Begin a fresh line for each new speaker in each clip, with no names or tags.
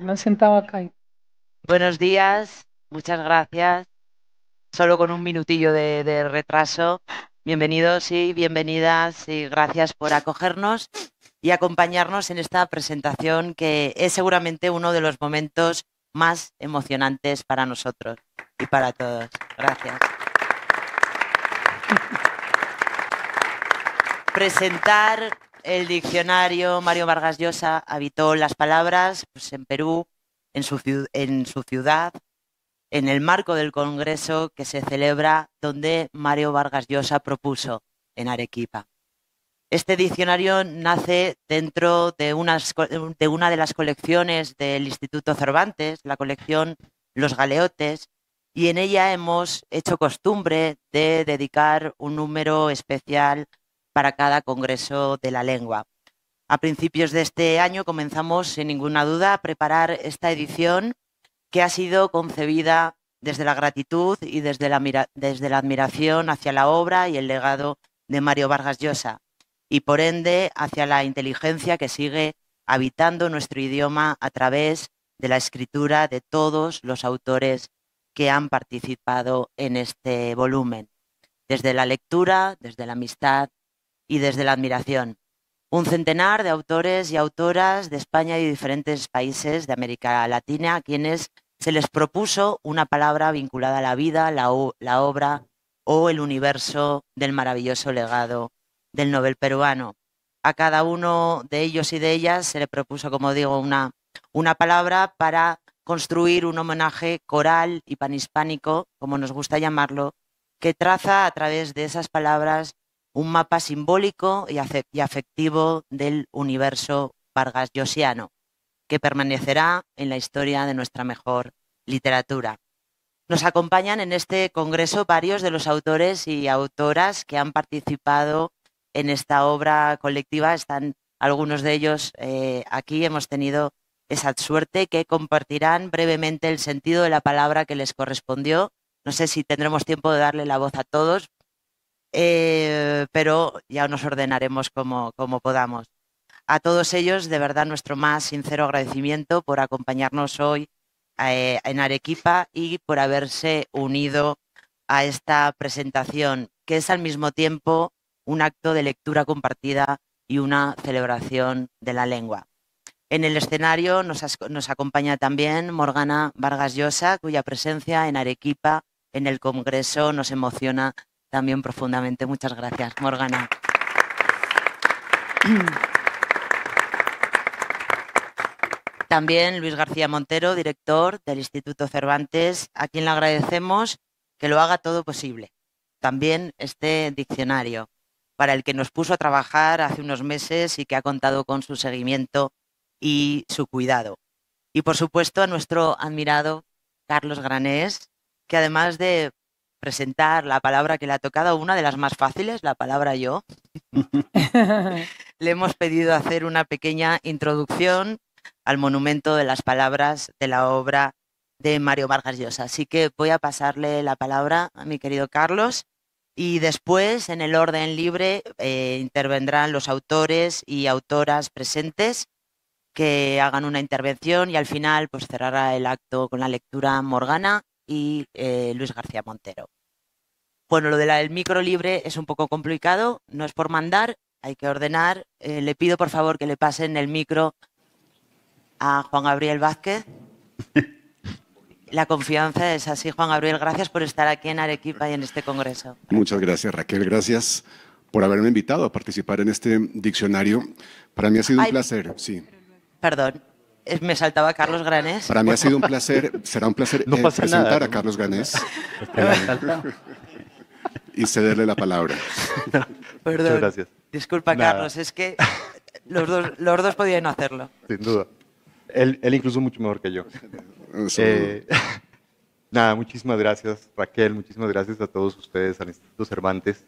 Me han sentado acá.
Buenos días, muchas gracias. Solo con un minutillo de retraso. Bienvenidos y bienvenidas y gracias por acogernos y acompañarnos en esta presentación que es seguramente uno de los momentos más emocionantes para nosotros y para todos. Gracias. Presentar el diccionario. Mario Vargas Llosa habitó las palabras pues, en Perú, en su ciudad, en el marco del congreso que se celebra donde Mario Vargas Llosa propuso en Arequipa. Este diccionario nace dentro de una de las colecciones del Instituto Cervantes, la colección Los Galeotes, y en ella hemos hecho costumbre de dedicar un número especial para cada congreso de la lengua. A principios de este año comenzamos, sin ninguna duda, a preparar esta edición que ha sido concebida desde la gratitud y desde la admiración hacia la obra y el legado de Mario Vargas Llosa, y por ende hacia la inteligencia que sigue habitando nuestro idioma a través de la escritura de todos los autores que han participado en este volumen, desde la lectura, desde la amistad y desde la admiración. Un centenar de autores y autoras de España y diferentes países de América Latina a quienes se les propuso una palabra vinculada a la vida, la obra o el universo del maravilloso legado del Nobel peruano. A cada uno de ellos y de ellas se le propuso, como digo, una palabra para construir un homenaje coral y panhispánico, como nos gusta llamarlo, que traza a través de esas palabras un mapa simbólico y afectivo del universo vargasllosiano, que permanecerá en la historia de nuestra mejor literatura. Nos acompañan en este congreso varios de los autores y autoras que han participado en esta obra colectiva. Están algunos de ellos aquí. Hemos tenido esa suerte que compartirán brevemente el sentido de la palabra que les correspondió. No sé si tendremos tiempo de darle la voz a todos, pero ya nos ordenaremos como podamos. A todos ellos, de verdad, nuestro más sincero agradecimiento por acompañarnos hoy en Arequipa y por haberse unido a esta presentación, que es al mismo tiempo un acto de lectura compartida y una celebración de la lengua. En el escenario nos acompaña también Morgana Vargas Llosa, cuya presencia en Arequipa, en el Congreso, nos emociona también profundamente. Muchas gracias, Morgana. También Luis García Montero, director del Instituto Cervantes, a quien le agradecemos que lo haga todo posible. También este diccionario, para el que nos puso a trabajar hace unos meses y que ha contado con su seguimiento y su cuidado. Y por supuesto a nuestro admirado Carlos Granés, que además de presentar la palabra que le ha tocado, una de las más fáciles, la palabra yo, le hemos pedido hacer una pequeña introducción al monumento de las palabras de la obra de Mario Vargas Llosa. Así que voy a pasarle la palabra a mi querido Carlos y después, en el orden libre, intervendrán los autores y autoras presentes que hagan una intervención y al final pues cerrará el acto con la lectura Morgana y Luis García Montero. Bueno, lo del micro libre es un poco complicado, no es por mandar, hay que ordenar. Le pido por favor que le pasen el micro a Juan Gabriel Vázquez. La confianza es así, Juan Gabriel. Gracias por estar aquí en Arequipa y en este congreso.
Muchas gracias, Raquel. Gracias por haberme invitado a participar en este diccionario. Para mí ha sido un placer, sí.
Perdón, me saltaba Carlos Granés.
Para mí ha sido un placer, será un placer
No pasa
presentar
nada,
a Carlos Granés
Salta.
y cederle la palabra.
Perdón.
Muchas gracias.
Disculpa,
Nada.
Carlos, es que los dos podían no hacerlo.
Sin duda. Él incluso mucho mejor que yo.
Eso,
Nada, muchísimas gracias, Raquel, muchísimas gracias a todos ustedes, al Instituto Cervantes.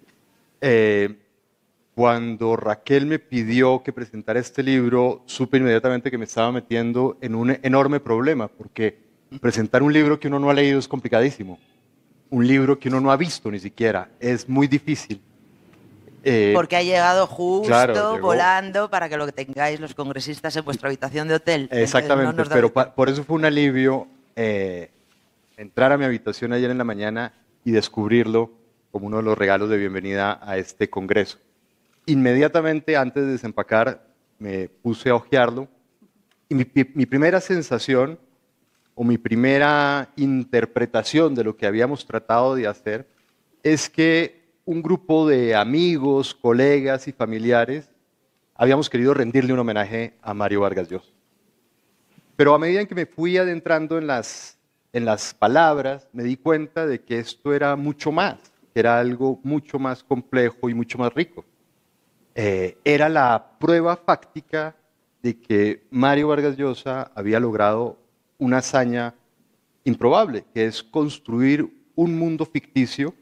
Cuando Raquel me pidió que presentara este libro, supe inmediatamente que me estaba metiendo en un enorme problema, porque presentar un libro que uno no ha leído es complicadísimo. Un libro que uno no ha visto ni siquiera, es muy difícil.
Porque ha llegado justo,
claro, llegó
volando, para que lo tengáis los congresistas en vuestra habitación de hotel.
Exactamente,
Entonces, no nos da
pero
tiempo.
por eso fue un alivio entrar a mi habitación ayer en la mañana y descubrirlo como uno de los regalos de bienvenida a este congreso. Inmediatamente antes de desempacar me puse a hojearlo y mi primera sensación o mi primera interpretación de lo que habíamos tratado de hacer es que un grupo de amigos, colegas y familiares habíamos querido rendirle un homenaje a Mario Vargas Llosa. Pero a medida en que me fui adentrando en las palabras, me di cuenta de que esto era mucho más, que era algo mucho más complejo y mucho más rico. Era la prueba fáctica de que Mario Vargas Llosa había logrado una hazaña improbable, que es construir un mundo ficticio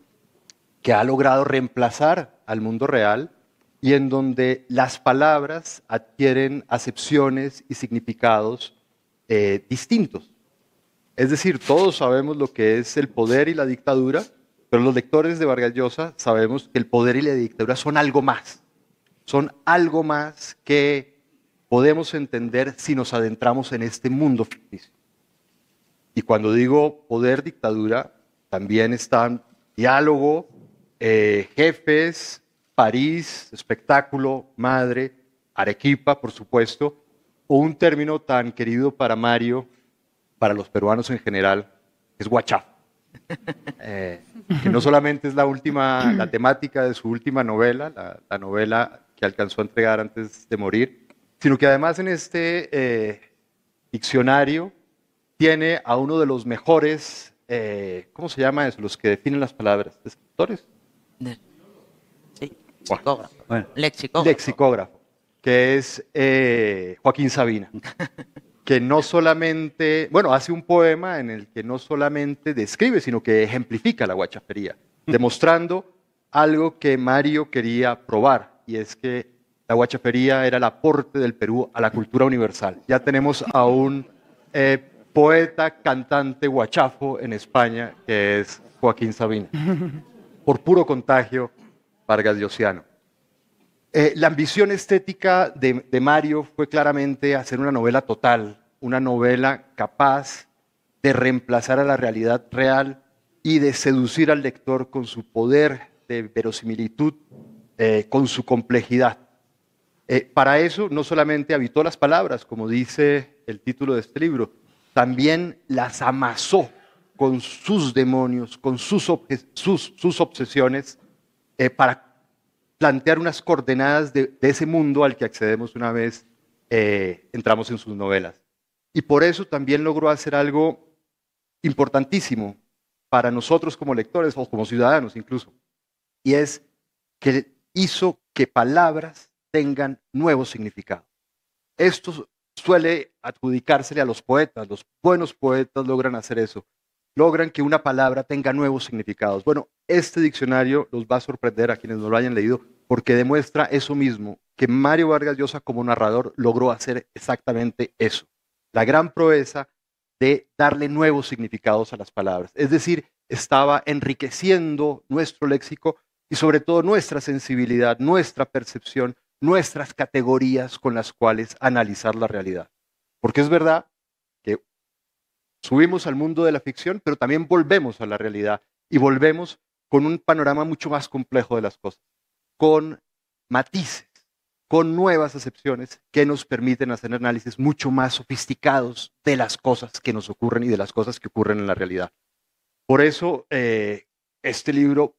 que ha logrado reemplazar al mundo real y en donde las palabras adquieren acepciones y significados distintos. Es decir, todos sabemos lo que es el poder y la dictadura, pero los lectores de Vargas Llosa sabemos que el poder y la dictadura son algo más. Son algo más que podemos entender si nos adentramos en este mundo ficticio. Y cuando digo poder, dictadura, también están diálogo, jefes, París, espectáculo, madre, Arequipa, por supuesto, o un término tan querido para Mario, para los peruanos en general, que es guachafo. Que no solamente es la temática de su última novela, la novela que alcanzó a entregar antes de morir, sino que además en este diccionario tiene a uno de los mejores, ¿cómo se llama eso? Los que definen las palabras, ¿descriptores?
Sí, psicógrafo.
Bueno,
Lexicógrafo.
lexicógrafo, que es Joaquín Sabina, que no solamente, bueno, hace un poema en el que no solamente describe, sino que ejemplifica la guachafería, demostrando algo que Mario quería probar, y es que la guachafería era el aporte del Perú a la cultura universal. Ya tenemos a un poeta, cantante guachafo en España, que es Joaquín Sabina, por puro contagio vargasllosiano. La ambición estética de Mario fue claramente hacer una novela total, una novela capaz de reemplazar a la realidad real y de seducir al lector con su poder de verosimilitud, con su complejidad. Para eso no solamente habitó las palabras, como dice el título de este libro, también las amasó con sus demonios, con sus obsesiones, para plantear unas coordenadas de ese mundo al que accedemos una vez entramos en sus novelas. Y por eso también logró hacer algo importantísimo para nosotros como lectores o como ciudadanos incluso, y es que hizo que palabras tengan nuevos significados. Esto suele adjudicársele a los poetas. Los buenos poetas logran hacer eso. Logran que una palabra tenga nuevos significados. Bueno, este diccionario los va a sorprender a quienes no lo hayan leído porque demuestra eso mismo, que Mario Vargas Llosa como narrador logró hacer exactamente eso. La gran proeza de darle nuevos significados a las palabras. Es decir, estaba enriqueciendo nuestro léxico y sobre todo nuestra sensibilidad, nuestra percepción, nuestras categorías con las cuales analizar la realidad. Porque es verdad que subimos al mundo de la ficción, pero también volvemos a la realidad y volvemos con un panorama mucho más complejo de las cosas, con matices, con nuevas acepciones que nos permiten hacer análisis mucho más sofisticados de las cosas que nos ocurren y de las cosas que ocurren en la realidad. Por eso, este libro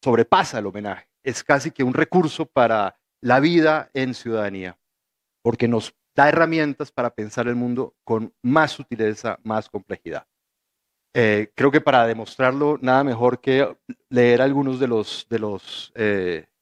sobrepasa el homenaje. Es casi que un recurso para la vida en ciudadanía, porque nos da herramientas para pensar el mundo con más sutileza, más complejidad. Creo que para demostrarlo, nada mejor que leer algunos de los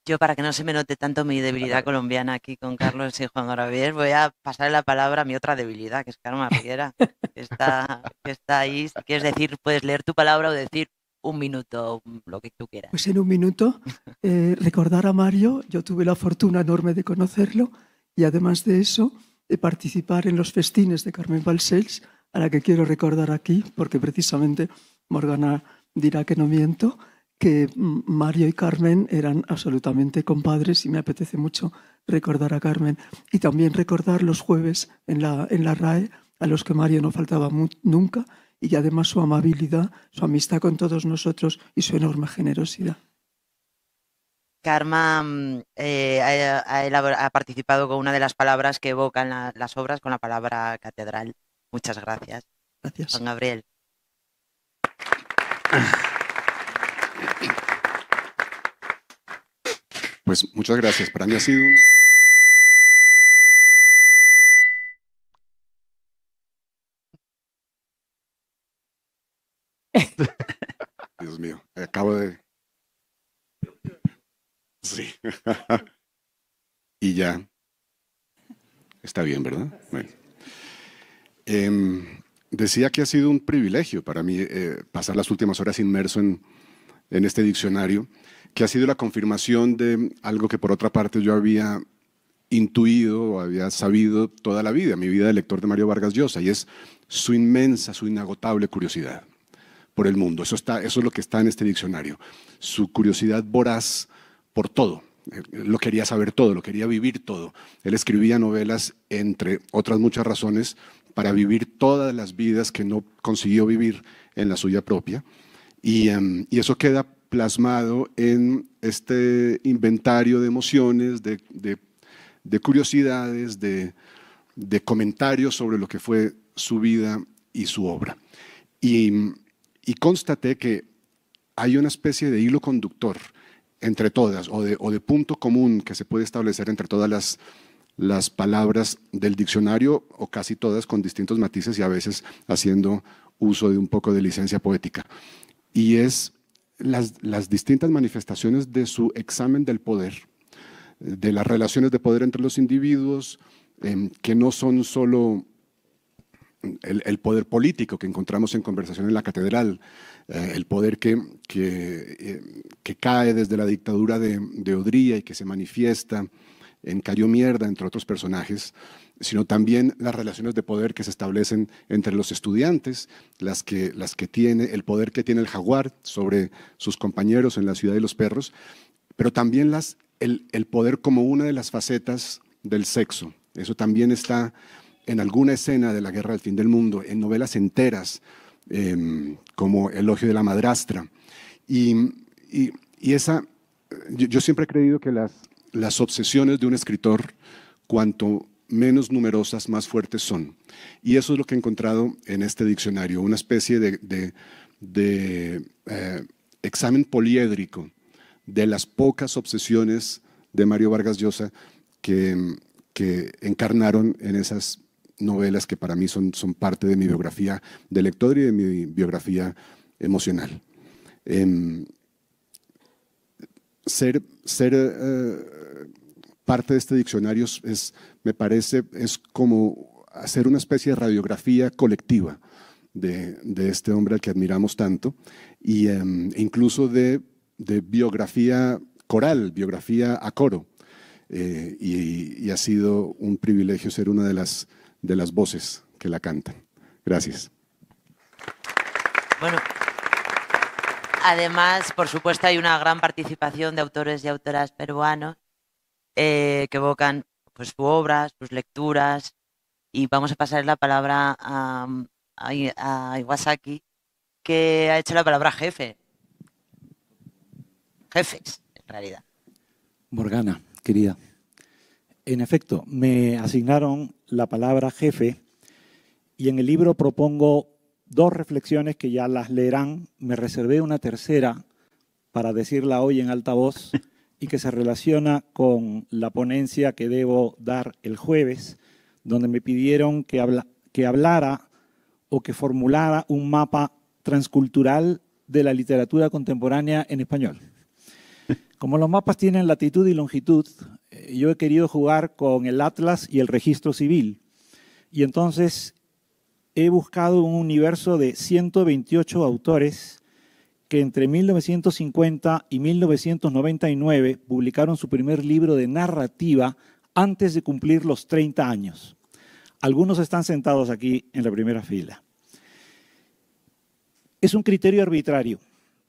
Yo, para que no se me note tanto mi debilidad colombiana aquí con Carlos y Juan Gabriel, voy a pasarle la palabra a mi otra debilidad, que es Karma Riera, que está ahí. Si quieres decir, puedes leer tu palabra o decir un minuto, lo que tú quieras.
Pues en un minuto, recordar a Mario. Yo tuve la fortuna enorme de conocerlo y además de eso, de participar en los festines de Carmen Balcells, a la que quiero recordar aquí, porque precisamente Morgana dirá que no miento, que Mario y Carmen eran absolutamente compadres y me apetece mucho recordar a Carmen. Y también recordar los jueves en la RAE, a los que Mario no faltaba nunca, y además su amabilidad, su amistad con todos nosotros y su enorme generosidad.
Karma ha participado con una de las palabras que evocan las obras, con la palabra catedral. Muchas gracias.
Gracias.
Juan Gabriel.
Pues muchas gracias. Para mí ha sido Dios mío, acabo de... Sí. Y ya. Está bien, ¿verdad? Bueno. Decía que ha sido un privilegio para mí pasar las últimas horas inmerso en este diccionario, que ha sido la confirmación de algo que por otra parte yo había intuido o había sabido toda la vida, mi vida de lector de Mario Vargas Llosa, y es su inmensa, su inagotable curiosidad por el mundo. Eso es lo que está en este diccionario, su curiosidad voraz por todo. Lo quería saber todo, lo quería vivir todo. Él escribía novelas, entre otras muchas razones, para vivir todas las vidas que no consiguió vivir en la suya propia. Y eso queda plasmado en este inventario de emociones, de curiosidades, de comentarios sobre lo que fue su vida y su obra. Y constaté que hay una especie de hilo conductor entre todas, o de punto común que se puede establecer entre todas las palabras del diccionario, o casi todas con distintos matices y a veces haciendo uso de un poco de licencia poética. Y es las distintas manifestaciones de su examen del poder, de las relaciones de poder entre los individuos, que no son solo el poder político que encontramos en Conversación en la Catedral, el poder que cae desde la dictadura de Odría y que se manifiesta en Cayo Mierda, entre otros personajes, sino también las relaciones de poder que se establecen entre los estudiantes, las que tiene, el poder que tiene el jaguar sobre sus compañeros en La Ciudad de los Perros, pero también el poder como una de las facetas del sexo. Eso también está en alguna escena de La Guerra del Fin del Mundo, en novelas enteras, como Elogio de la Madrastra. Y yo siempre he creído que las obsesiones de un escritor, cuanto menos numerosas, más fuertes son. Y eso es lo que he encontrado en este diccionario, una especie de examen poliédrico de las pocas obsesiones de Mario Vargas Llosa que encarnaron en esas novelas que para mí son parte de mi biografía de lector y de mi biografía emocional. Ser parte de este diccionario me parece, es como hacer una especie de radiografía colectiva de este hombre al que admiramos tanto, e incluso de biografía coral, biografía a coro. Y ha sido un privilegio ser una de las voces que la cantan. Gracias.
Bueno, además, por supuesto, hay una gran participación de autores y autoras peruanos que evocan pues, su obra, sus lecturas, y vamos a pasar la palabra a Iwasaki, que ha hecho la palabra jefe. Jefes, en realidad.
Morgana, querida, En efecto, me asignaron la palabra jefe y en el libro propongo dos reflexiones que ya las leerán. Me reservé una tercera para decirla hoy en alta voz y que se relaciona con la ponencia que debo dar el jueves, donde me pidieron que hablara o que formulara un mapa transcultural de la literatura contemporánea en español. Como los mapas tienen latitud y longitud, yo he querido jugar con el atlas y el registro civil. Y entonces he buscado un universo de 128 autores que entre 1950 y 1999 publicaron su primer libro de narrativa antes de cumplir los 30 años. Algunos están sentados aquí en la primera fila. Es un criterio arbitrario,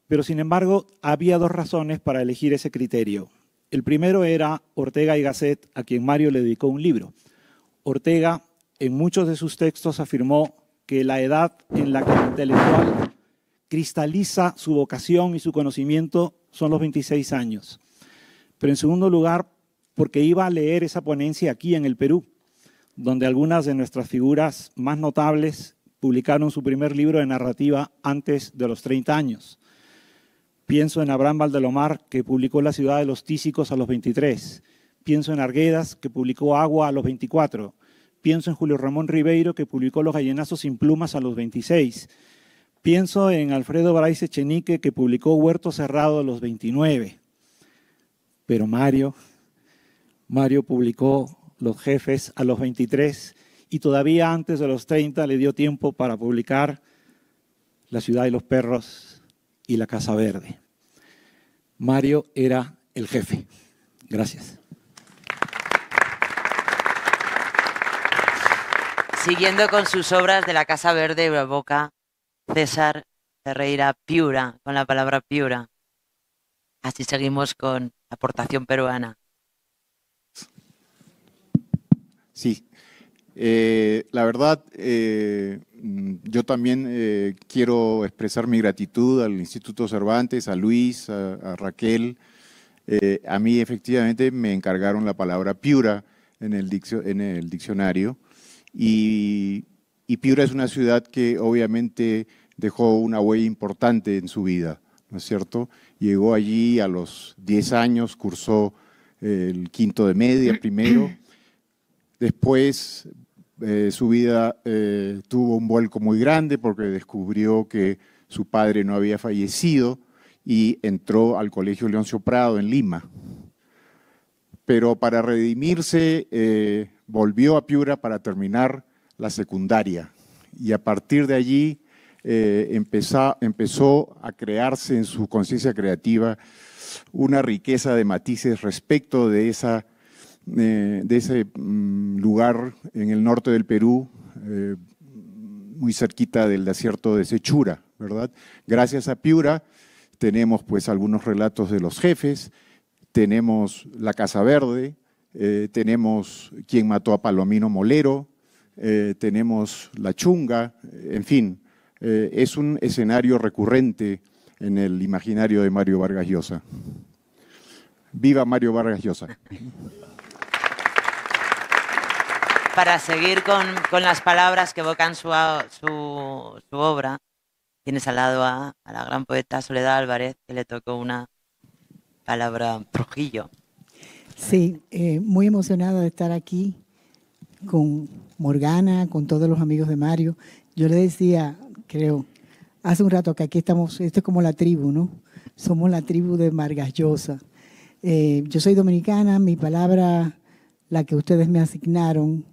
pero sin embargo había dos razones para elegir ese criterio. El primero era Ortega y Gasset, a quien Mario le dedicó un libro. Ortega, en muchos de sus textos, afirmó que la edad en la que el intelectual cristaliza su vocación y su conocimiento son los 26 años. Pero en segundo lugar, porque iba a leer esa ponencia aquí en el Perú, donde algunas de nuestras figuras más notables publicaron su primer libro de narrativa antes de los 30 años. Pienso en Abraham Valdelomar, que publicó La ciudad de los tísicos a los 23. Pienso en Arguedas, que publicó Agua a los 24. Pienso en Julio Ramón Ribeiro, que publicó Los gallinazos sin plumas a los 26. Pienso en Alfredo Bryce Echenique, que publicó Huerto cerrado a los 29. Pero Mario publicó Los jefes a los 23 y todavía antes de los 30 le dio tiempo para publicar La ciudad de los perros y La casa verde. Mario era el jefe. Gracias.
Siguiendo con sus obras de La Casa Verde, evoca César Ferreira Piura, con la palabra Piura. Así seguimos con aportación peruana.
Sí, la verdad, yo también quiero expresar mi gratitud al Instituto Cervantes, a Luis, a Raquel. A mí efectivamente me encargaron la palabra Piura en el diccionario y Piura es una ciudad que obviamente dejó una huella importante en su vida, ¿no es cierto? Llegó allí a los 10 años, cursó el quinto de media primero. Después su vida tuvo un vuelco muy grande porque descubrió que su padre no había fallecido y entró al Colegio Leoncio Prado en Lima. Pero para redimirse volvió a Piura para terminar la secundaria y a partir de allí empezó a crearse en su conciencia creativa una riqueza de matices respecto de ese lugar en el norte del Perú, muy cerquita del desierto de Sechura, ¿verdad? Gracias a Piura tenemos pues algunos relatos de los jefes, tenemos La Casa Verde, tenemos Quién mató a Palomino Molero, tenemos La Chunga, en fin, es un escenario recurrente en el imaginario de Mario Vargas Llosa. ¡Viva Mario Vargas Llosa!
Para seguir con las palabras que evocan su obra, tienes al lado a la gran poeta Soledad Álvarez, que le tocó una palabra Trujillo.
Sí, muy emocionada de estar aquí con Morgana, con todos los amigos de Mario. Yo le decía, creo, hace un rato que aquí estamos, esto es como la tribu, ¿no? Somos la tribu de Vargas Llosa. Yo soy dominicana, mi palabra, la que ustedes me asignaron,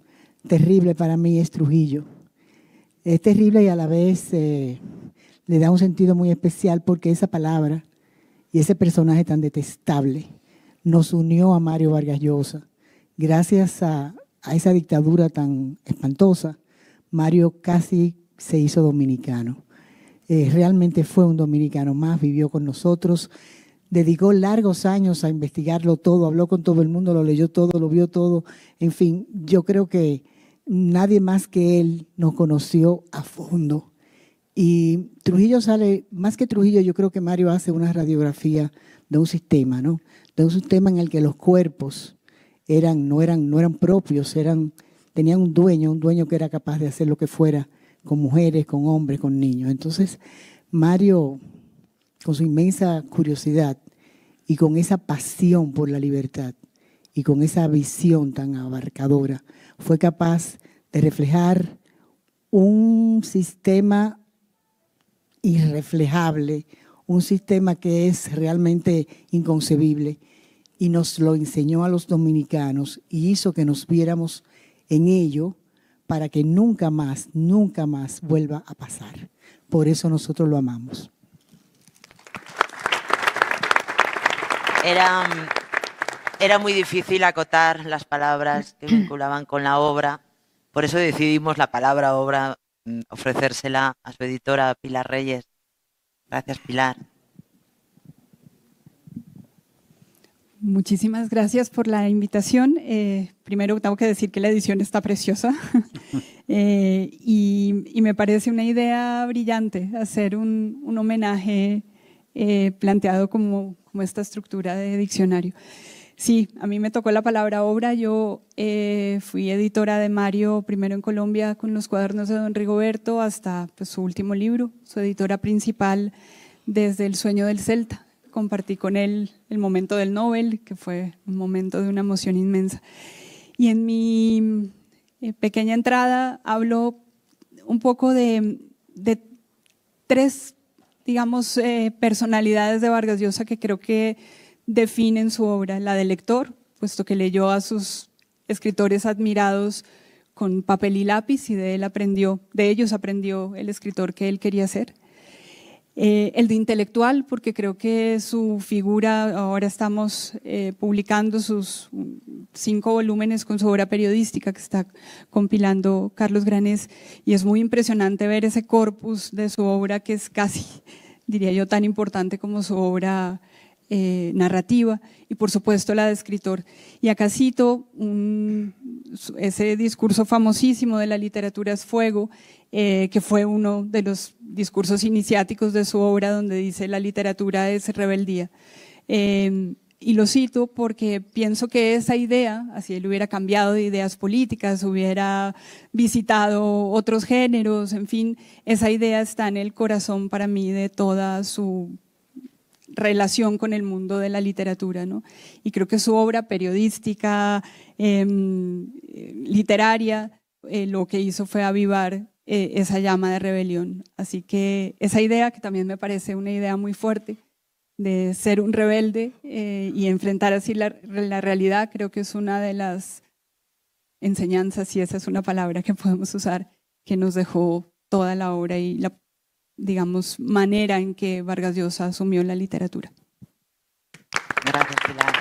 terrible para mí, es Trujillo. Es terrible y a la vez le da un sentido muy especial porque esa palabra y ese personaje tan detestable nos unió a Mario Vargas Llosa. Gracias a esa dictadura tan espantosa, Mario casi se hizo dominicano. Realmente fue un dominicano más, vivió con nosotros, dedicó largos años a investigarlo todo, habló con todo el mundo, lo leyó todo, lo vio todo. En fin, yo creo que nadie más que él nos conoció a fondo. Y Trujillo sale, más que Trujillo, yo creo que Mario hace una radiografía de un sistema, ¿no? De un sistema en el que los cuerpos no eran propios, tenían un dueño que era capaz de hacer lo que fuera con mujeres, con hombres, con niños. Entonces, Mario, con su inmensa curiosidad y con esa pasión por la libertad y con esa visión tan abarcadora, fue capaz de reflejar un sistema irreflejable, un sistema que es realmente inconcebible, y nos lo enseñó a los dominicanos y hizo que nos viéramos en ello para que nunca más vuelva a pasar. Por eso nosotros lo amamos.
Era muy difícil acotar las palabras que vinculaban con la obra, por eso decidimos la palabra obra ofrecérsela a su editora Pilar Reyes. Gracias, Pilar.
Muchísimas gracias por la invitación. Primero tengo que decir que la edición está preciosa y me parece una idea brillante hacer un homenaje planteado como esta estructura de diccionario. Sí, a mí me tocó la palabra obra. Yo fui editora de Mario primero en Colombia con los cuadernos de Don Rigoberto hasta pues, su último libro, su editora principal desde El sueño del Celta. Compartí con él el momento del Nobel, que fue un momento de una emoción inmensa. Y en mi pequeña entrada hablo un poco de tres, digamos, personalidades de Vargas Llosa que creo que definen su obra. La del lector, puesto que leyó a sus escritores admirados con papel y lápiz y de ellos aprendió el escritor que él quería ser. El de intelectual, porque creo que su figura, ahora estamos publicando sus 5 volúmenes con su obra periodística que está compilando Carlos Granés, y es muy impresionante ver ese corpus de su obra que es casi, diría yo, tan importante como su obra narrativa, y por supuesto la de escritor. Y acá cito ese discurso famosísimo de la literatura es fuego, que fue uno de los discursos iniciáticos de su obra, donde dice la literatura es rebeldía. Y lo cito porque pienso que esa idea, así él hubiera cambiado de ideas políticas, hubiera visitado otros géneros, en fin, esa idea está en el corazón para mí de toda su relación con el mundo de la literatura, ¿no? Y creo que su obra periodística, literaria, lo que hizo fue avivar esa llama de rebelión. Así que esa idea, que también me parece una idea muy fuerte, de ser un rebelde y enfrentar así la realidad, creo que es una de las enseñanzas, si esa es una palabra que podemos usar, que nos dejó toda la obra y la, digamos, manera en que Vargas Llosa asumió la literatura.
Gracias, Pilar.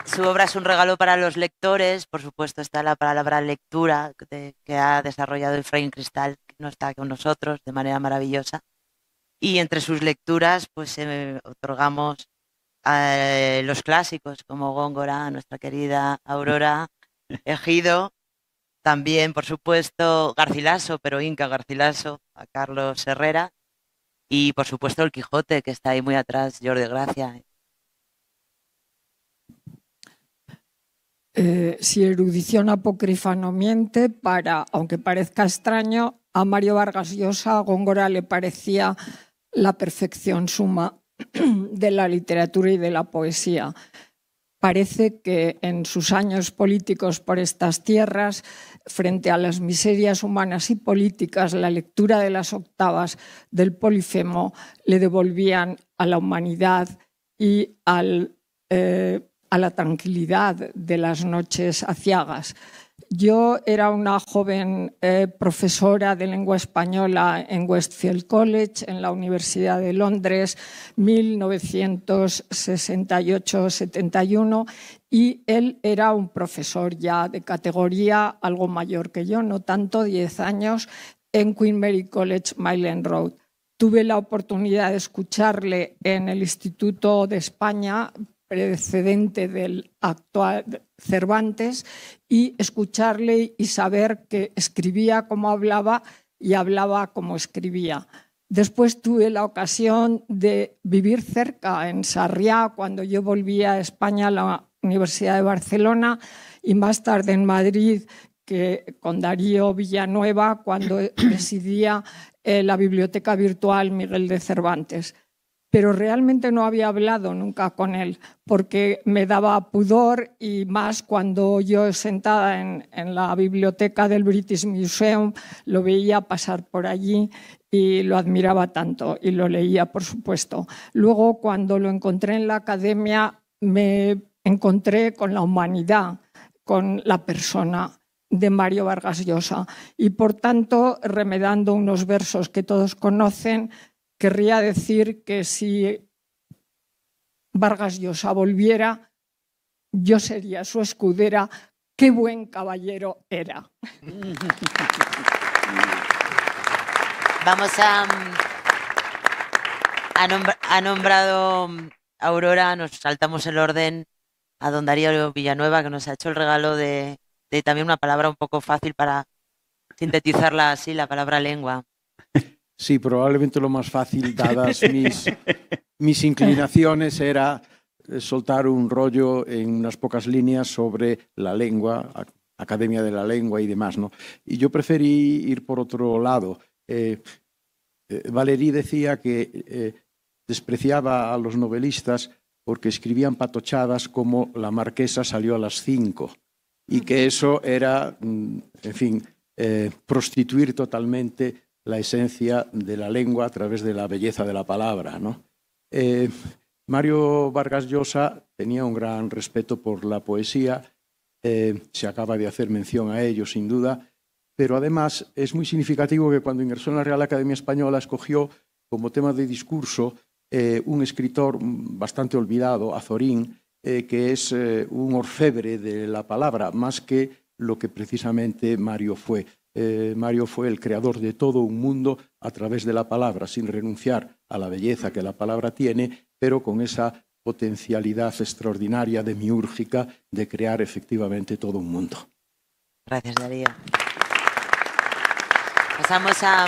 Su obra es un regalo para los lectores. Por supuesto está la palabra lectura que ha desarrollado Efraín Cristal, que no está con nosotros, de manera maravillosa. Y entre sus lecturas pues otorgamos a los clásicos como Góngora, nuestra querida Aurora, Egido, también por supuesto Garcilaso, pero Inca Garcilaso, a Carlos Herrera, y por supuesto el Quijote, que está ahí muy atrás, Jordi Gracia.
Si erudición apócrifa no miente, aunque parezca extraño, a Mario Vargas Llosa Góngora le parecía la perfección suma de la literatura y de la poesía. Parece que en sus años políticos por estas tierras, frente a las miserias humanas y políticas, la lectura de las octavas del Polifemo le devolvían a la humanidad y a la tranquilidad de las noches aciagas. Yo era una joven profesora de lengua española en Westfield College, en la Universidad de Londres, 1968-71, y él era un profesor ya de categoría, algo mayor que yo, no tanto, 10 años, en Queen Mary College, Mile End Road. Tuve la oportunidad de escucharle en el Instituto de España, precedente del actual Cervantes, y escucharle y saber que escribía como hablaba y hablaba como escribía. Después tuve la ocasión de vivir cerca, en Sarriá, cuando yo volví a España a la Universidad de Barcelona, y más tarde en Madrid, con Darío Villanueva, cuando presidía la Biblioteca Virtual Miguel de Cervantes. Pero realmente no había hablado nunca con él, porque me daba pudor, y más cuando yo sentada en la biblioteca del British Museum lo veía pasar por allí y lo admiraba tanto y lo leía, por supuesto. Luego, cuando lo encontré en la academia, me encontré con la humanidad, con la persona de Mario Vargas Llosa, y por tanto, remedando unos versos que todos conocen, querría decir que si Vargas Llosa volviera, yo sería su escudera. ¡Qué buen caballero era!
Vamos ha nombrado Aurora, nos saltamos el orden, a don Darío Villanueva, que nos ha hecho el regalo de también una palabra un poco fácil para sintetizarla así, la palabra lengua.
Sí, probablemente lo más fácil, dadas mis inclinaciones, era soltar un rollo en unas pocas líneas sobre la lengua, Academia de la Lengua y demás, ¿no? Y yo preferí ir por otro lado. Valéry decía que despreciaba a los novelistas porque escribían patochadas como La marquesa salió a las 5, y que eso era, en fin, prostituir totalmente la esencia de la lengua a través de la belleza de la palabra, ¿no? Mario Vargas Llosa tenía un gran respeto por la poesía, se acaba de hacer mención a ello sin duda, pero además es muy significativo que cuando ingresó en la Real Academia Española escogió como tema de discurso un escritor bastante olvidado, Azorín, que es un orfebre de la palabra, más que lo que precisamente Mario fue. Mario fue el creador de todo un mundo a través de la palabra, sin renunciar a la belleza que la palabra tiene, pero con esa potencialidad extraordinaria, demiúrgica, de crear efectivamente todo un mundo.
Gracias, Darío. Pasamos a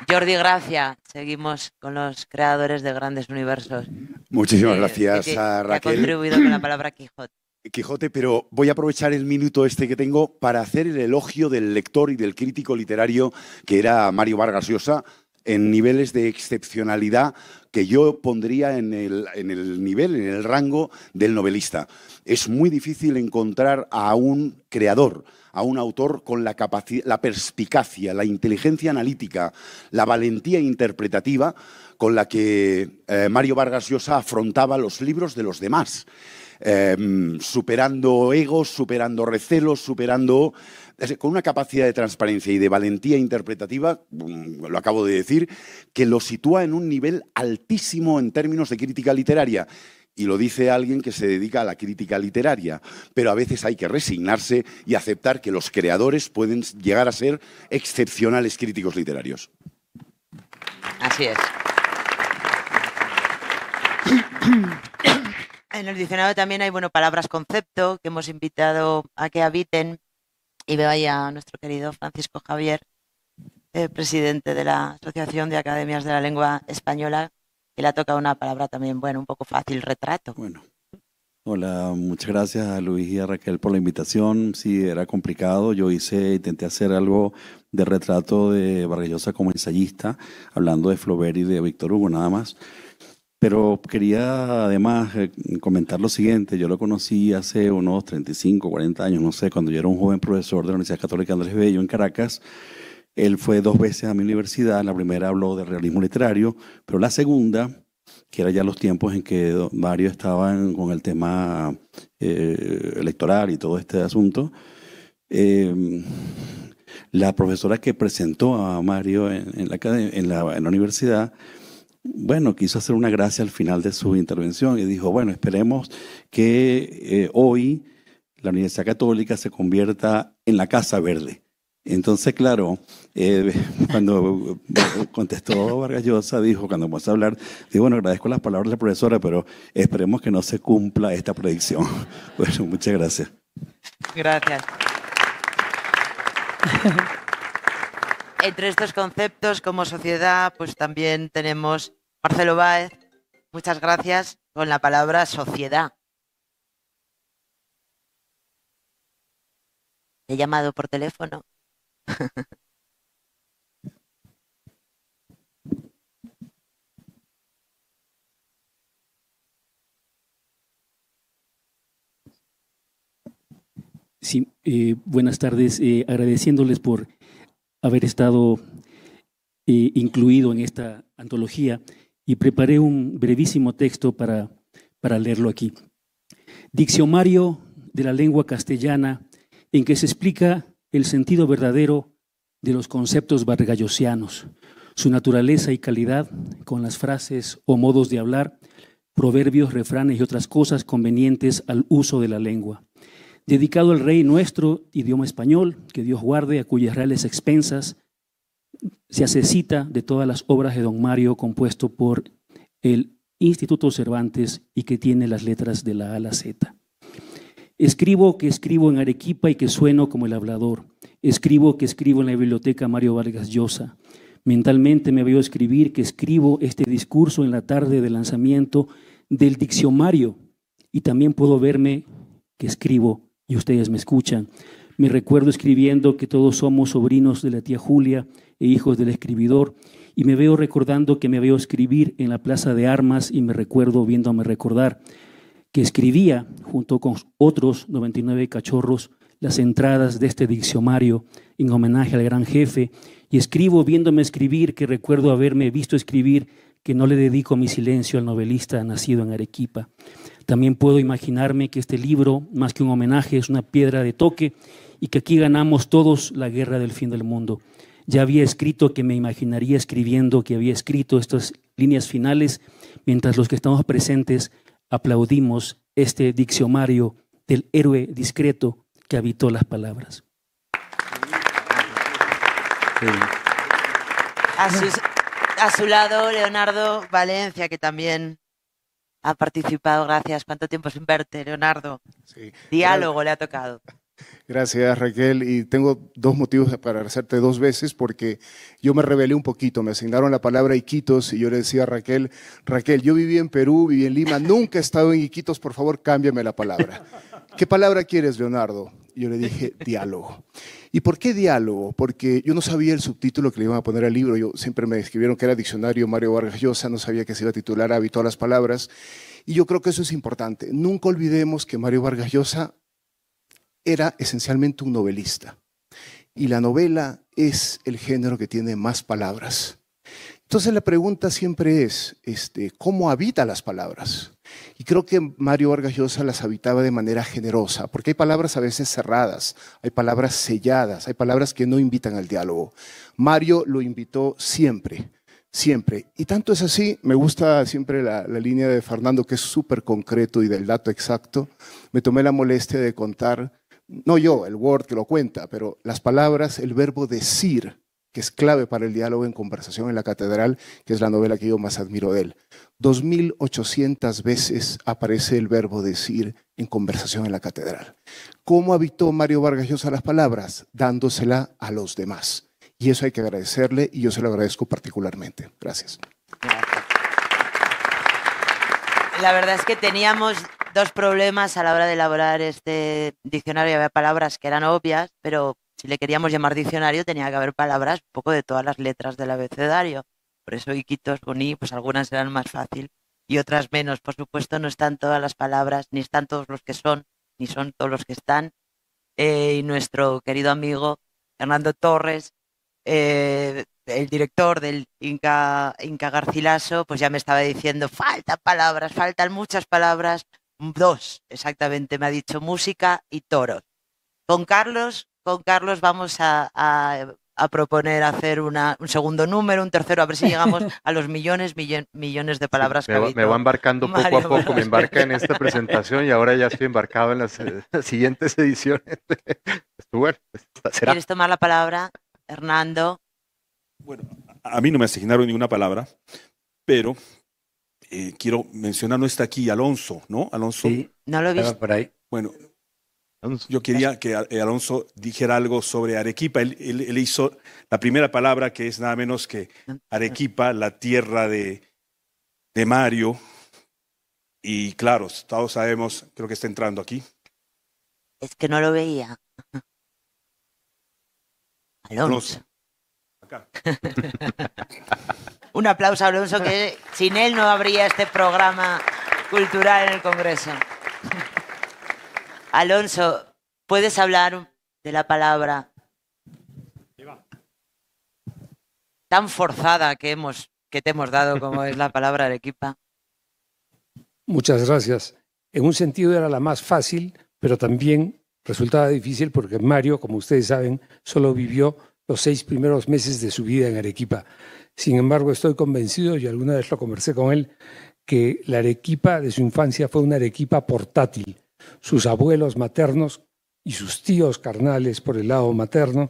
Jordi Gracia. Seguimos con los creadores de grandes universos.
Muchísimas gracias a Raquel.
Que ha contribuido con la palabra Quijote.
Quijote, pero voy a aprovechar el minuto este que tengo para hacer el elogio del lector y del crítico literario que era Mario Vargas Llosa, en niveles de excepcionalidad que yo pondría en el rango del novelista. Es muy difícil encontrar a un creador, a un autor con la capacidad, la perspicacia, la inteligencia analítica, la valentía interpretativa con la que Mario Vargas Llosa afrontaba los libros de los demás. Superando egos, superando recelos, con una capacidad de transparencia y de valentía interpretativa, lo acabo de decir, que lo sitúa en un nivel altísimo en términos de crítica literaria. Y lo dice alguien que se dedica a la crítica literaria, pero a veces hay que resignarse y aceptar que los creadores pueden llegar a ser excepcionales críticos literarios.
Así es. En el diccionario también hay, palabras concepto que hemos invitado a que habiten, y veo ahí a nuestro querido Francisco Javier, presidente de la Asociación de Academias de la Lengua Española, que le ha tocado una palabra también, un poco fácil, retrato.
Bueno, hola, muchas gracias a Luis y a Raquel por la invitación. Sí, era complicado. Yo intenté hacer algo de retrato de Vargas Llosa como ensayista, hablando de Flaubert y de Víctor Hugo, nada más. Pero quería además comentar lo siguiente. Yo lo conocí hace unos 35, 40 años, no sé, cuando yo era un joven profesor de la Universidad Católica Andrés Bello en Caracas. Él fue 2 veces a mi universidad. La primera habló de realismo literario, pero la segunda, que era ya los tiempos en que Mario estaba con el tema electoral y todo este asunto, la profesora que presentó a Mario en la universidad, quiso hacer una gracia al final de su intervención y dijo, esperemos que hoy la Universidad Católica se convierta en la Casa Verde. Entonces, claro, cuando contestó Vargas Llosa, dijo, cuando vamos a hablar, dijo, agradezco las palabras de la profesora, pero esperemos que no se cumpla esta predicción. Bueno, muchas gracias.
Gracias. entre estos conceptos como sociedad, pues también tenemos Marcelo Báez. Muchas gracias con la palabra sociedad. He llamado por teléfono.
Sí, buenas tardes. Agradeciéndoles por haber estado incluido en esta antología y preparé un brevísimo texto para leerlo aquí. Diccionario de la lengua castellana en que se explica el sentido verdadero de los conceptos vargallosianos, su naturaleza y calidad con las frases o modos de hablar, proverbios, refranes y otras cosas convenientes al uso de la lengua. Dedicado al Rey nuestro, idioma español, que Dios guarde, a cuyas reales expensas se hace cita de todas las obras de don Mario compuesto por el Instituto Cervantes y que tiene las letras de la A a la Z. Escribo que escribo en Arequipa y que sueno como el hablador. Escribo que escribo en la biblioteca Mario Vargas Llosa. Mentalmente me veo escribir que escribo este discurso en la tarde del lanzamiento del diccionario y también puedo verme que escribo y ustedes me escuchan. Me recuerdo escribiendo que todos somos sobrinos de la tía Julia e hijos del escribidor y me veo recordando que me veo escribir en la Plaza de Armas y me recuerdo viéndome recordar que escribía junto con otros 99 cachorros las entradas de este diccionario en homenaje al gran jefe y escribo viéndome escribir que recuerdo haberme visto escribir que no le dedico mi silencio al novelista nacido en Arequipa. También puedo imaginarme que este libro, más que un homenaje, es una piedra de toque y que aquí ganamos todos la guerra del fin del mundo. Ya había escrito que me imaginaría escribiendo que había escrito estas líneas finales, mientras los que estamos presentes aplaudimos este diccionario del héroe discreto que habitó las palabras.
A su lado, Leonardo Valencia, que también ha participado. Gracias. ¿Cuánto tiempo sin verte, Leonardo?
Sí.
Diálogo le ha tocado.
Gracias, Raquel. Y tengo dos motivos para agradecerte dos veces, porque yo me rebelé un poquito. Me asignaron la palabra Iquitos y yo le decía a Raquel, yo viví en Perú, viví en Lima, nunca he estado en Iquitos, por favor, cámbiame la palabra. ¿Qué palabra quieres, Leonardo? Y yo le dije, diálogo. ¿Y por qué diálogo? Porque yo no sabía el subtítulo que le iban a poner al libro. Yo siempre me escribieron que era Diccionario Mario Vargas Llosa, no sabía que se iba a titular Habitó las Palabras. Y yo creo que eso es importante. Nunca olvidemos que Mario Vargas Llosa era esencialmente un novelista. Y la novela es el género que tiene más palabras. Entonces la pregunta siempre es, ¿cómo habita las palabras? Y creo que Mario Vargas Llosa las habitaba de manera generosa, porque hay palabras a veces cerradas, hay palabras selladas, hay palabras que no invitan al diálogo. Mario lo invitó siempre, siempre. Y tanto es así, me gusta siempre la línea de Fernando, que es súper concreto y del dato exacto. Me tomé la molestia de contar, no yo, el Word que lo cuenta, pero las palabras, el verbo decir, que es clave para el diálogo en Conversación en la Catedral, que es la novela que yo más admiro de él. 2800 veces aparece el verbo decir en Conversación en la Catedral. ¿Cómo habitó Mario Vargas Llosa las palabras? Dándosela a los demás. Y eso hay que agradecerle y yo se lo agradezco particularmente. Gracias.
La verdad es que teníamos dos problemas a la hora de elaborar este diccionario. Había palabras que eran obvias, pero si le queríamos llamar diccionario tenía que haber palabras un poco de todas las letras del abecedario. Por eso Iquitos, Boní, pues algunas eran más fácil y otras menos. Por supuesto no están todas las palabras, ni están todos los que son, ni son todos los que están. Y nuestro querido amigo Hernando Torres, el director del Inca Garcilaso, pues ya me estaba diciendo, faltan palabras, faltan muchas palabras. Dos, exactamente, me ha dicho música y toros. Con Carlos vamos a proponer hacer un segundo número, un tercero, a ver si llegamos a los millones de palabras que
me va embarcando poco a poco, me embarca en esta presentación y ahora ya estoy embarcado en las siguientes ediciones. Bueno, ¿será?
¿Quieres tomar la palabra, Hernando?
Bueno, a mí no me asignaron ninguna palabra, pero quiero mencionar, no está aquí Alonso, ¿no? Alonso.
Sí, no lo he visto.
Por ahí. Bueno, Yo quería que Alonso dijera algo sobre Arequipa. Él hizo la primera palabra, que es nada menos que Arequipa, la tierra de Mario. Y claro, todos sabemos, creo que está entrando aquí.
Es que no lo veía. Alonso.
Acá.
Un aplauso a Alonso, que sin él no habría este programa cultural en el Congreso. Alonso, ¿puedes hablar de la palabra tan forzada que te hemos dado como es la palabra Arequipa?
Muchas gracias. En un sentido era la más fácil, pero también resultaba difícil porque Mario, como ustedes saben, solo vivió los 6 primeros meses de su vida en Arequipa. Sin embargo, estoy convencido, y alguna vez lo conversé con él, que la Arequipa de su infancia fue una Arequipa portátil. Sus abuelos maternos y sus tíos carnales por el lado materno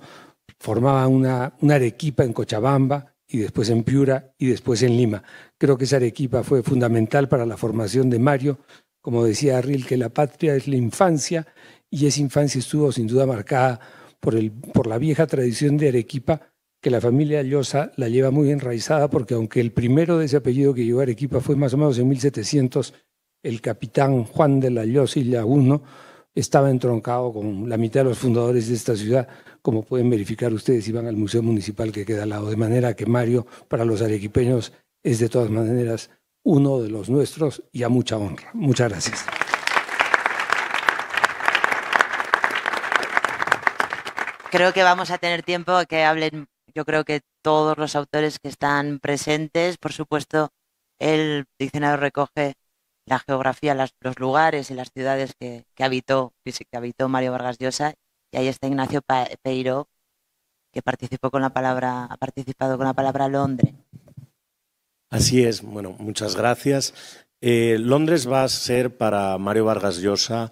formaban una Arequipa en Cochabamba, y después en Piura y después en Lima. Creo que esa Arequipa fue fundamental para la formación de Mario. Como decía Rilke, la patria es la infancia, y esa infancia estuvo sin duda marcada por la vieja tradición de Arequipa, que la familia Llosa la lleva muy enraizada, porque aunque el primero de ese apellido que llegó a Arequipa fue más o menos en 1700, el capitán Juan de la Llosa y Llaguno estaba entroncado con la mitad de los fundadores de esta ciudad, como pueden verificar ustedes si van al Museo Municipal que queda al lado. De manera que Mario, para los arequipeños, es de todas maneras uno de los nuestros, y a mucha honra. Muchas gracias.
Creo que vamos a tener tiempo a que hablen, yo creo que todos los autores que están presentes. Por supuesto, el diccionario recoge la geografía, los lugares y las ciudades que habitó Mario Vargas Llosa, y ahí está Ignacio Peiró, que ha participado con la palabra Londres.
Así es, bueno, muchas gracias. Londres va a ser para Mario Vargas Llosa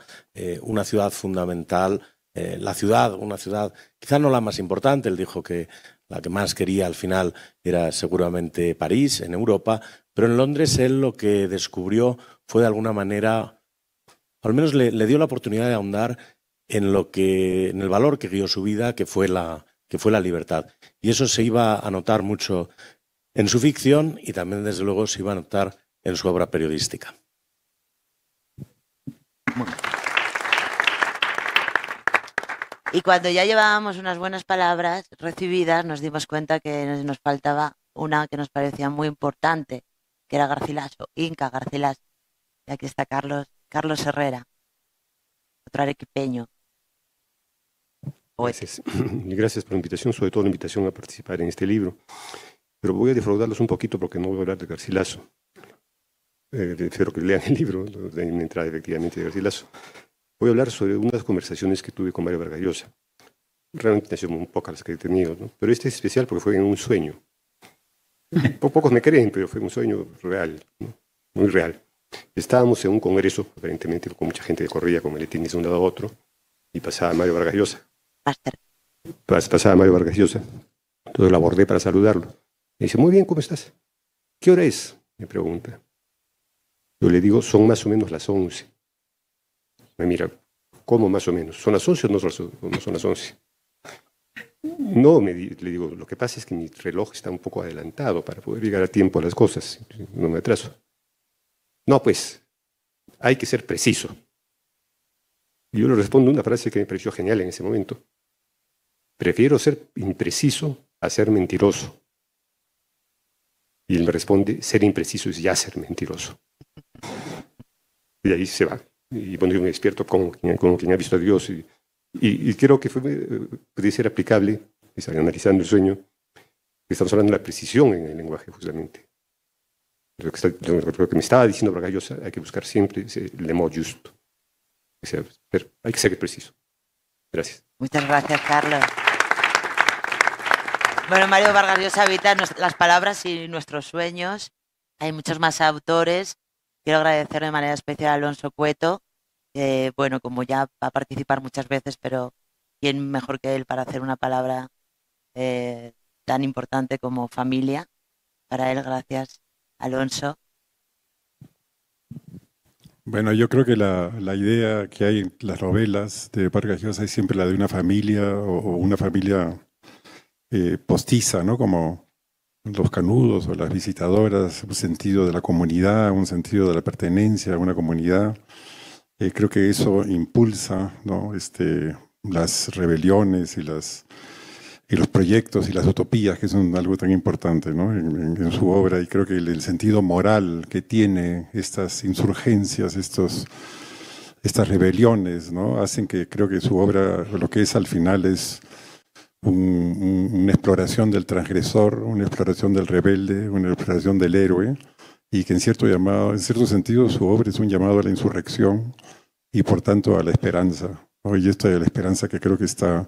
una ciudad fundamental, una ciudad quizá no la más importante. Él dijo que la que más quería al final era seguramente París, en Europa, pero en Londres él lo que descubrió fue de alguna manera, al menos le dio la oportunidad de ahondar en el valor que guió su vida, que fue la libertad. Y eso se iba a notar mucho en su ficción, y también desde luego se iba a notar en su obra periodística.
Y cuando ya llevábamos unas buenas palabras recibidas, nos dimos cuenta que nos faltaba una que nos parecía muy importante, que era Garcilaso, Inca Garcilaso. Y aquí está Carlos Herrera, otro arequipeño.
Gracias. Gracias por la invitación, sobre todo la invitación a participar en este libro. Pero voy a defraudarlos un poquito porque no voy a hablar de Garcilaso. Espero que lean el libro, en una entrada efectivamente de Garcilaso. Voy a hablar sobre unas conversaciones que tuve con Mario Vargas Llosa. Realmente han sido muy pocas las que he tenido, ¿no? Pero este es especial porque fue en un sueño. Pocos me creen, pero fue un sueño real, ¿no? Muy real. Estábamos en un congreso, aparentemente con mucha gente que corría con maletines de un lado a otro, y pasaba Mario Vargas Llosa. Pasaba Mario Vargas Llosa. Entonces lo abordé para saludarlo. Me dice, muy bien, ¿cómo estás? ¿Qué hora es? Me pregunta. Yo le digo, son más o menos las 11. Me mira, ¿cómo más o menos? ¿Son las 11 o no son las 11? No, le digo, lo que pasa es que mi reloj está un poco adelantado para poder llegar a tiempo a las cosas. No me atraso. No, pues, hay que ser preciso. Y yo le respondo una frase que me pareció genial en ese momento. Prefiero ser impreciso a ser mentiroso. Y él me responde, ser impreciso es ya ser mentiroso. Y ahí se va. Y bueno, yo me despierto como quien ha visto a Dios. Y creo que puede ser aplicable, analizando el sueño, que estamos hablando de la precisión en el lenguaje, justamente. Lo que me estaba diciendo Vargas Llosa, hay que buscar siempre el modo justo. Hay que ser preciso. Gracias.
Muchas gracias, Carlos. Bueno, Mario Vargas Llosa habita las palabras y nuestros sueños. Hay muchos más autores. Quiero agradecer de manera especial a Alonso Cueto, que, bueno, como ya va a participar muchas veces, pero quién mejor que él para hacer una palabra tan importante como familia. Para él, gracias, Alonso.
Bueno, yo creo que la idea que hay en las novelas de Vargas Llosa es siempre la de una familia o una familia postiza, ¿no? Como los Canudos o las Visitadoras, un sentido de la comunidad, un sentido de la pertenencia a una comunidad. Creo que eso impulsa, ¿no? Las rebeliones y los proyectos y las utopías, que son algo tan importante, ¿no? en su obra, y creo que el sentido moral que tiene estas insurgencias, estas rebeliones, ¿no? Hacen que creo que su obra, lo que es al final, es una exploración del transgresor, una exploración del rebelde, una exploración del héroe, y que en cierto sentido su obra es un llamado a la insurrección y por tanto a la esperanza. Y esto de la esperanza que creo que está,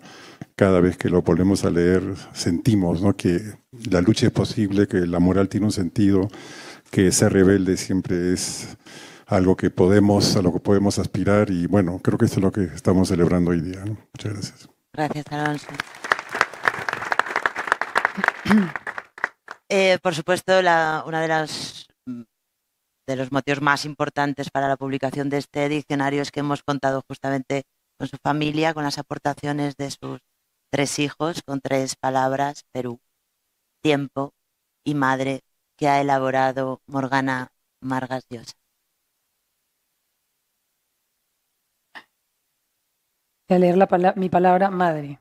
cada vez que lo volvemos a leer, sentimos, ¿no? Que la lucha es posible, que la moral tiene un sentido, que ser rebelde siempre es algo que a lo que podemos aspirar, y bueno, creo que esto es lo que estamos celebrando hoy día, ¿no? Muchas gracias.
Gracias, Alonso. Por supuesto, uno de los motivos más importantes para la publicación de este diccionario es que hemos contado justamente con su familia, con las aportaciones de sus 3 hijos, con 3 palabras: Perú, tiempo y madre, que ha elaborado Morgana Vargas Llosa.
Voy a leer mi palabra madre.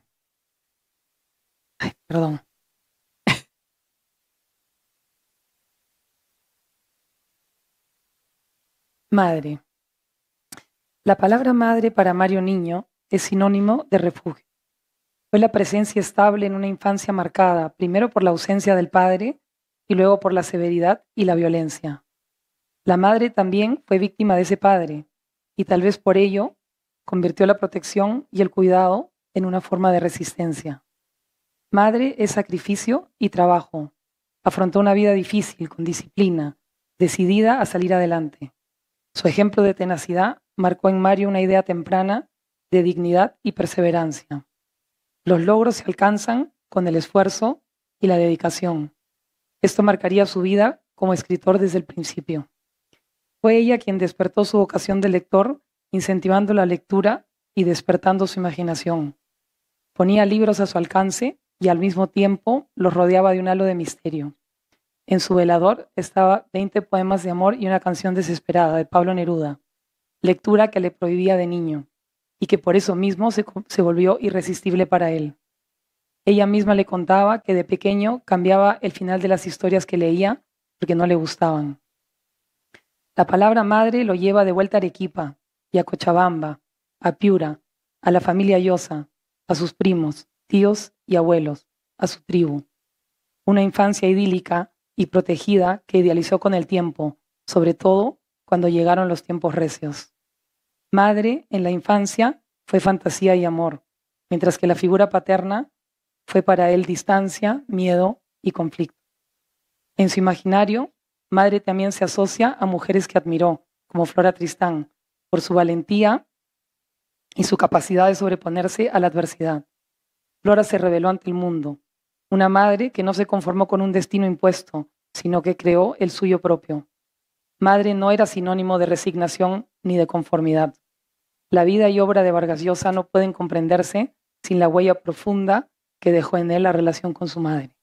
Ay, perdón. Madre. La palabra madre para Mario Niño es sinónimo de refugio. Fue la presencia estable en una infancia marcada, primero por la ausencia del padre y luego por la severidad y la violencia. La madre también fue víctima de ese padre y tal vez por ello convirtió la protección y el cuidado en una forma de resistencia. Madre es sacrificio y trabajo. Afrontó una vida difícil, con disciplina, decidida a salir adelante. Su ejemplo de tenacidad marcó en Mario una idea temprana de dignidad y perseverancia. Los logros se alcanzan con el esfuerzo y la dedicación. Esto marcaría su vida como escritor desde el principio. Fue ella quien despertó su vocación de lector, incentivando la lectura y despertando su imaginación. Ponía libros a su alcance y al mismo tiempo los rodeaba de un halo de misterio. En su velador estaba 20 poemas de amor y una canción desesperada de Pablo Neruda, lectura que le prohibía de niño y que por eso mismo se volvió irresistible para él. Ella misma le contaba que de pequeño cambiaba el final de las historias que leía porque no le gustaban. La palabra madre lo lleva de vuelta a Arequipa y a Cochabamba, a Piura, a la familia Llosa, a sus primos, tíos y abuelos, a su tribu. Una infancia idílica y protegida que idealizó con el tiempo, sobre todo cuando llegaron los tiempos recios. Madre en la infancia fue fantasía y amor, mientras que la figura paterna fue para él distancia, miedo y conflicto. En su imaginario, madre también se asocia a mujeres que admiró, como Flora Tristán, por su valentía y su capacidad de sobreponerse a la adversidad. Flora se rebeló ante el mundo, una madre que no se conformó con un destino impuesto, sino que creó el suyo propio. Madre no era sinónimo de resignación ni de conformidad. La vida y obra de Vargas Llosa no pueden comprenderse sin la huella profunda que dejó en él la relación con su madre.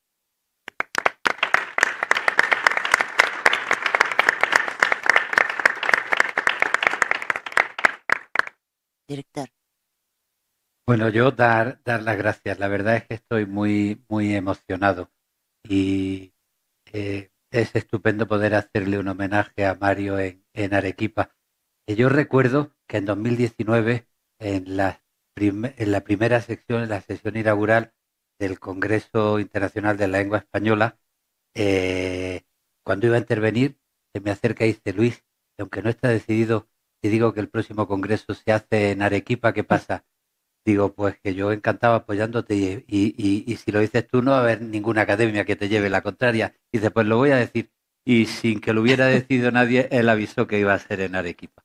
Director.
Bueno, yo dar las gracias. La verdad es que estoy muy emocionado y es estupendo poder hacerle un homenaje a Mario en Arequipa. Yo recuerdo que en 2019, en la primera sección, en la sesión inaugural del Congreso Internacional de la Lengua Española, cuando iba a intervenir, se me acerca y dice: Luis, aunque no está decidido, te digo que el próximo congreso se hace en Arequipa, ¿qué pasa? Digo, pues que yo encantado apoyándote y si lo dices tú no va a haber ninguna academia que te lleve la contraria. Y dice, pues lo voy a decir. Y sin que lo hubiera decidido nadie, él avisó que iba a ser en Arequipa.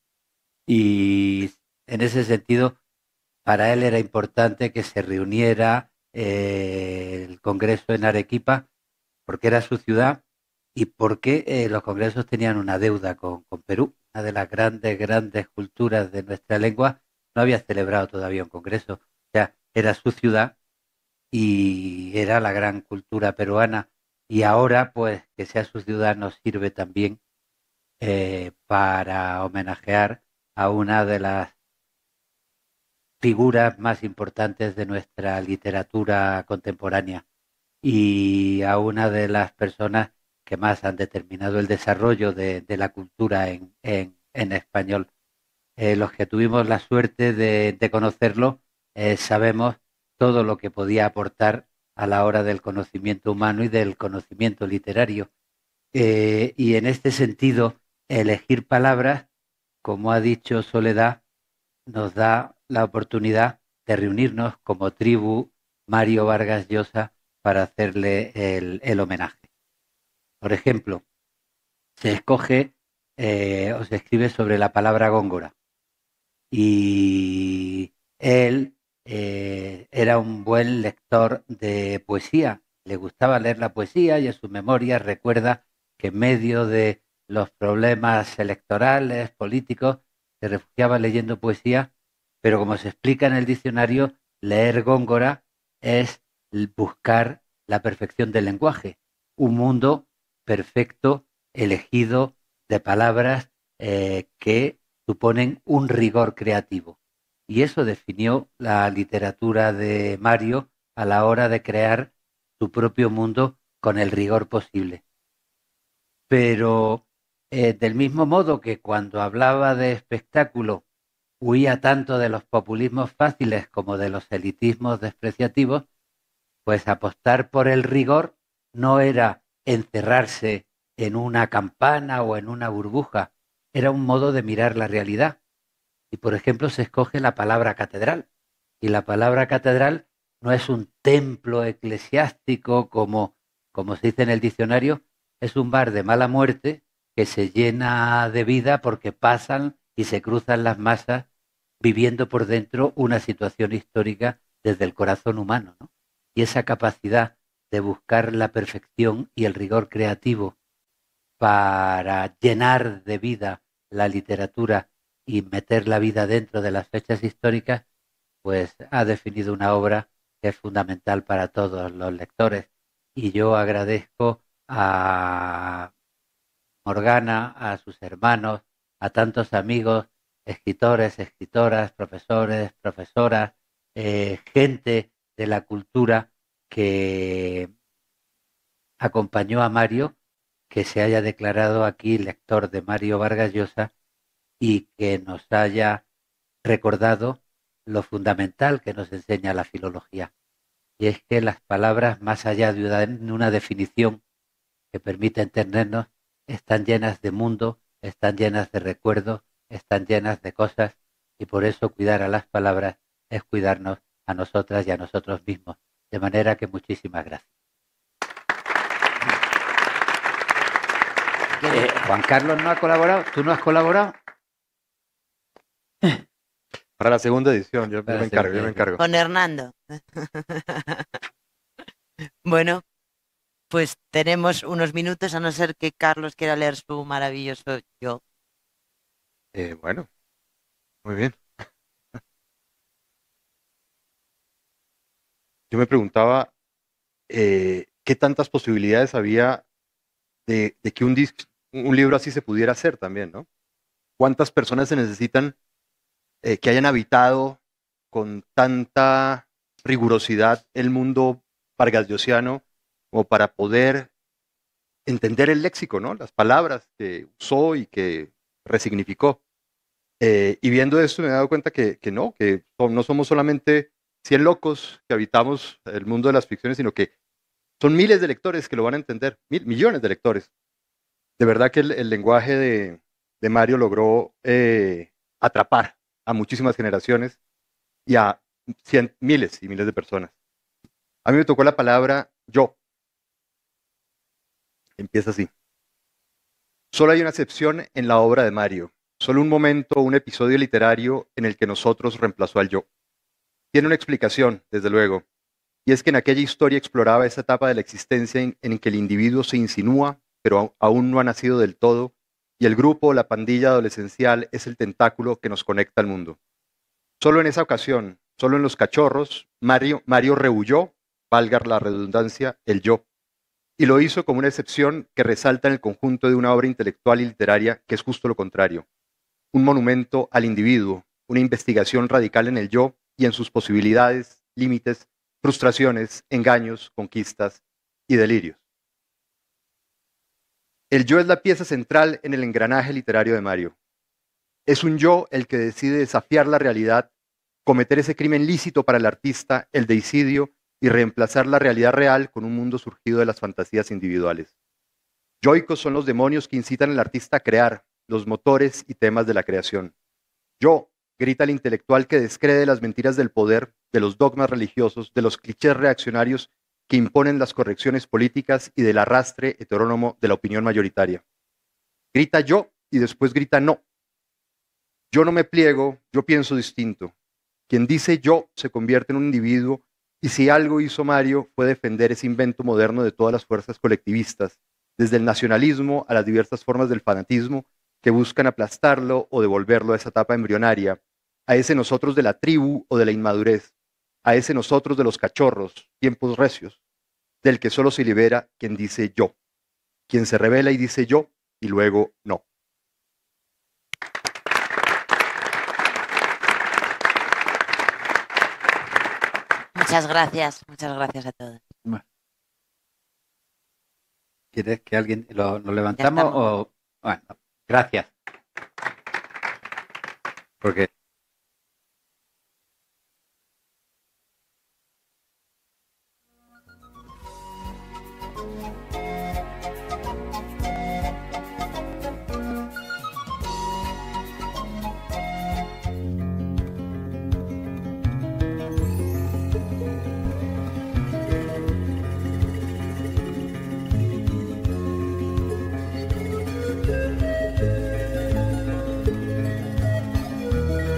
Y en ese sentido, para él era importante que se reuniera el congreso en Arequipa, porque era su ciudad y por qué los congresos tenían una deuda con Perú. Una de las grandes culturas de nuestra lengua no había celebrado todavía un congreso. O sea, era su ciudad y era la gran cultura peruana. Y ahora, pues, que sea su ciudad nos sirve también para homenajear a una de las figuras más importantes de nuestra literatura contemporánea y a una de las personas que más han determinado el desarrollo de la cultura en español. Los que tuvimos la suerte de conocerlo sabemos todo lo que podía aportar a la hora del conocimiento humano y del conocimiento literario. Y en este sentido, elegir palabras, como ha dicho Soledad, nos da la oportunidad de reunirnos como tribu Mario Vargas Llosa para hacerle el homenaje. Por ejemplo, se escoge o se escribe sobre la palabra góngora y él era un buen lector de poesía, le gustaba leer la poesía y en su memoria recuerda que en medio de los problemas electorales, políticos, se refugiaba leyendo poesía, pero como se explica en el diccionario, leer góngora es buscar la perfección del lenguaje, un mundo perfecto, elegido de palabras que suponen un rigor creativo. Y eso definió la literatura de Mario a la hora de crear su propio mundo con el rigor posible. Pero del mismo modo que cuando hablaba de espectáculo huía tanto de los populismos fáciles como de los elitismos despreciativos, pues apostar por el rigor no era encerrarse en una campana o en una burbuja, era un modo de mirar la realidad. Y por ejemplo se escoge la palabra catedral, y la palabra catedral no es un templo eclesiástico como se dice en el diccionario, es un bar de mala muerte que se llena de vida porque pasan y se cruzan las masas viviendo por dentro una situación histórica desde el corazón humano, ¿no? Y esa capacidad de buscar la perfección y el rigor creativo para llenar de vida la literatura y meter la vida dentro de las fechas históricas, pues ha definido una obra que es fundamental para todos los lectores. Y yo agradezco a Morgana, a sus hermanos, a tantos amigos, escritores, escritoras, profesores, profesoras, gente de la cultura que acompañó a Mario, que se haya declarado aquí lector de Mario Vargas Llosa y que nos haya recordado lo fundamental que nos enseña la filología. Y es que las palabras, más allá de una definición que permite entendernos, están llenas de mundo, están llenas de recuerdos, están llenas de cosas, y por eso cuidar a las palabras es cuidarnos a nosotras y a nosotros mismos. De manera que muchísimas gracias. Juan Carlos no ha colaborado. ¿Tú no has colaborado?
Para la segunda edición, yo me encargo.
Con Hernando. Bueno, pues tenemos unos minutos, a no ser que Carlos quiera leer su maravilloso yo.
Bueno, muy bien. Yo me preguntaba qué tantas posibilidades había de que un libro así se pudiera hacer también, ¿no? ¿Cuántas personas se necesitan que hayan habitado con tanta rigurosidad el mundo vargasllosiano como para poder entender el léxico, ¿no? Las palabras que usó y que resignificó. Y viendo esto me he dado cuenta que no somos solamente 100 locos que habitamos el mundo de las ficciones, sino que son miles de lectores que lo van a entender, millones de lectores. De verdad que el lenguaje de Mario logró atrapar a muchísimas generaciones y a miles y miles de personas. A mí me tocó la palabra yo. Empieza así. Solo hay una excepción en la obra de Mario. Solo un momento, un episodio literario en el que nosotros reemplazó al yo. Tiene una explicación, desde luego, y es que en aquella historia exploraba esa etapa de la existencia en que el individuo se insinúa pero aún no ha nacido del todo, y el grupo, la pandilla adolescencial, es el tentáculo que nos conecta al mundo. Solo en esa ocasión, solo en Los Cachorros, Mario rehuyó, valga la redundancia, el yo, y lo hizo como una excepción que resalta en el conjunto de una obra intelectual y literaria que es justo lo contrario, un monumento al individuo, una investigación radical en el yo y en sus posibilidades, límites, frustraciones, engaños, conquistas y delirios. El yo es la pieza central en el engranaje literario de Mario. Es un yo el que decide desafiar la realidad, cometer ese crimen lícito para el artista, el deicidio, y reemplazar la realidad real con un mundo surgido de las fantasías individuales. Yoicos son los demonios que incitan al artista a crear, los motores y temas de la creación. Yo, grita el intelectual que descree las mentiras del poder, de los dogmas religiosos, de los clichés reaccionarios que imponen las correcciones políticas y del arrastre heterónomo de la opinión mayoritaria. Grita yo y después grita no. Yo no me pliego, yo pienso distinto. Quien dice yo se convierte en un individuo, y si algo hizo Mario fue defender ese invento moderno de todas las fuerzas colectivistas, desde el nacionalismo a las diversas formas del fanatismo que buscan aplastarlo o devolverlo a esa etapa embrionaria, a ese nosotros de la tribu o de la inmadurez, a ese nosotros de los cachorros, tiempos recios, del que solo se libera quien dice yo, quien se revela y dice yo y luego no.
Muchas gracias a todos.
¿Quieres que alguien lo levantamos o...? Bueno, gracias. Porque